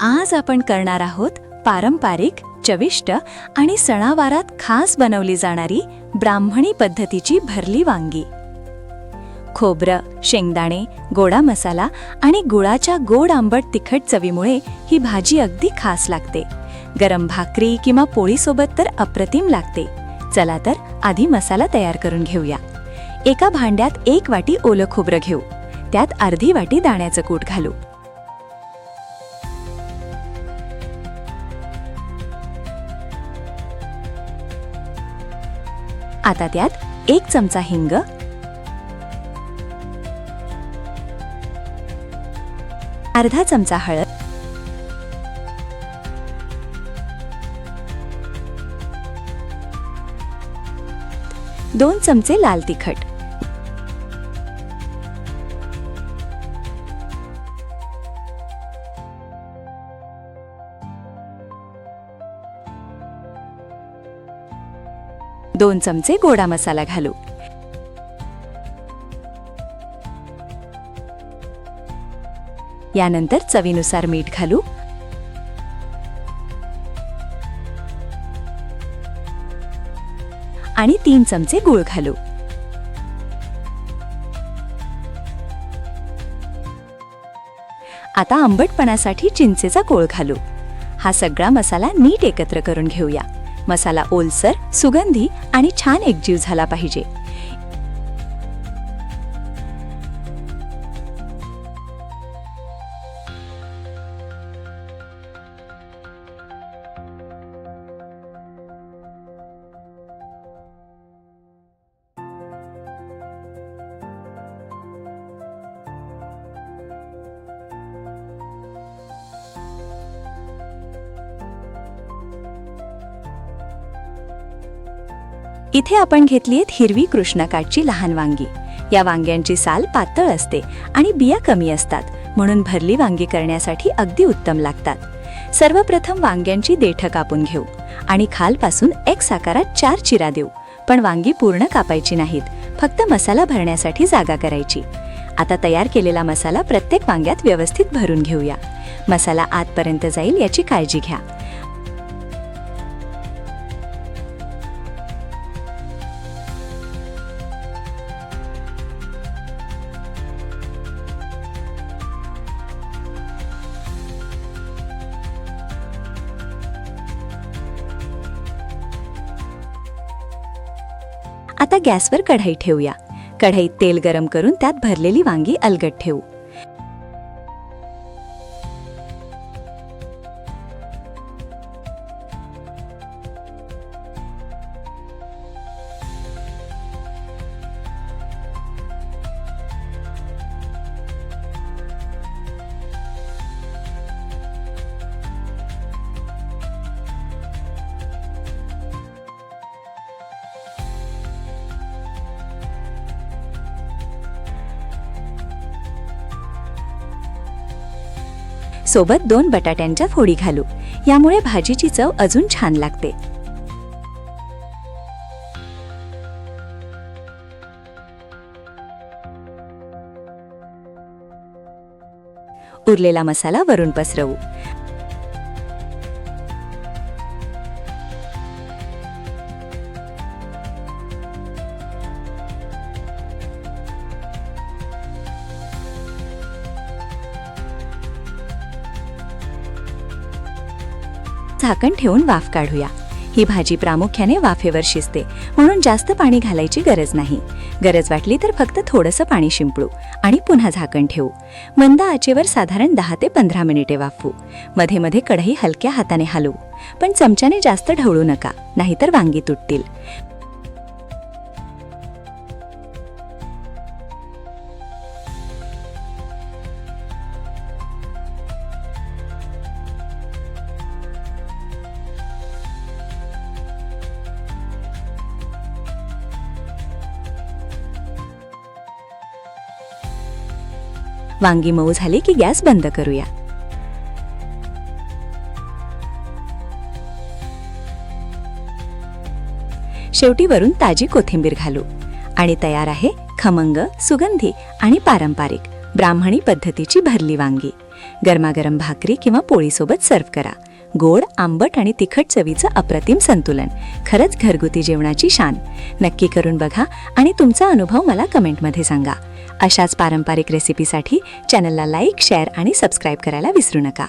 आज आपण करणार आहोत पारंपरिक, चविष्ट आणि सणावारात खास बनवली जाणारी ब्राह्मणी पद्धतीची भरली वांगी. खोबरं, शेंगदाणे, गोडा मसाला आणि गुळाच्या गोड आंबट तिखट चवीमुळे ही भाजी अगदी खास लागते. गरम भाकरी किंवा पोळीसोबत तर अप्रतिम लागते. चला तर आधी मसाला तयार करून घेऊया. एका भांड्यात 1 वाटी ओलं खोबरं घेऊ. त्यात अर्धी वाटी दाण्याचं कूट घालू. आता त्यात 1 चमचा हिंग, अर्धा चमचा हळद, 2 चमचे लाल तिखट, 2 चमचे गोडा मसाला घालू. यानंतर चवीनुसार मीठ घालू. आणि 3 चमचे गूळ घालू. आता आंबटपणासाठी चिंचेचा कोळ घालू. हा सगळा मसाला नीट एकत्र करून घेऊया. मसाला ओलसर, सुगंधी आणि छान एकजीव झाला पाहिजे. इथे आपण घेतलीत हिरवी कृष्णकाठची लहान वांगी. या वांग्यांची साल पातळ असते आणि बिया कमी असतात, म्हणून भरली वांगी करण्यासाठी अगदी उत्तम लागतात. सर्वप्रथम वांग्यांची देठं कापून घेऊ आणि खालपासून X आकारात 4 चिरा देऊ. पण वांगी पूर्ण कापायची नाहीत, फक्त मसाला भरण्यासाठी जागा करायची. आता तयार केलेला मसाला प्रत्येक वांग्यात व्यवस्थित भरून घेऊया. मसाला आतपर्यंत जाईल याची काळजी घ्या. आता गॅसवर कढई ठेवूया. कढईत तेल गरम करून त्यात भरलेली वांगी अलगद ठेवू. सोबत 2 बटाट्यांच्या फोडी घालू. यामुळे भाजीची चव अजून छान लागते. उरलेला मसाला वरून पसरवू. झाकण ठेवून वाफ काढूया. ही भाजी प्रामुख्याने वाफेवर शिजते, म्हणून जास्त पाणी घालायची गरज नाही. गरज वाटली तर फक्त थोडंसं पाणी शिंपडू आणि पुन्हा झाकण ठेवू. मंद आचेवर साधारण 10 ते 15 मिनिटे वाफवू. मध्ये मध्ये कढई हलक्या हाताने हलवू, पण चमच्याने जास्त ढवळू नका, नाहीतर वांगी तुटतील. वांगी मऊ झाली की गॅस बंद करूया. शेवटी वरून ताजी कोथिंबीर घालू आणि तयार आहे खमंग, सुगंधी आणि पारंपरिक ब्राह्मणी पद्धतीची भरली वांगी. गरमागरम भाकरी किंवा पोळीसोबत सर्व्ह करा. गोड, आंबट आणि तिखट चवीचं अप्रतिम संतुलन. खरंच घरगुती जेवणाची शान. नक्की करून बघा आणि तुमचा अनुभव मला कमेंटमध्ये सांगा. अशाच पारंपरिक रेसिपीसाठी चॅनलला लाईक, शेअर आणि सबस्क्राईब करायला विसरू नका.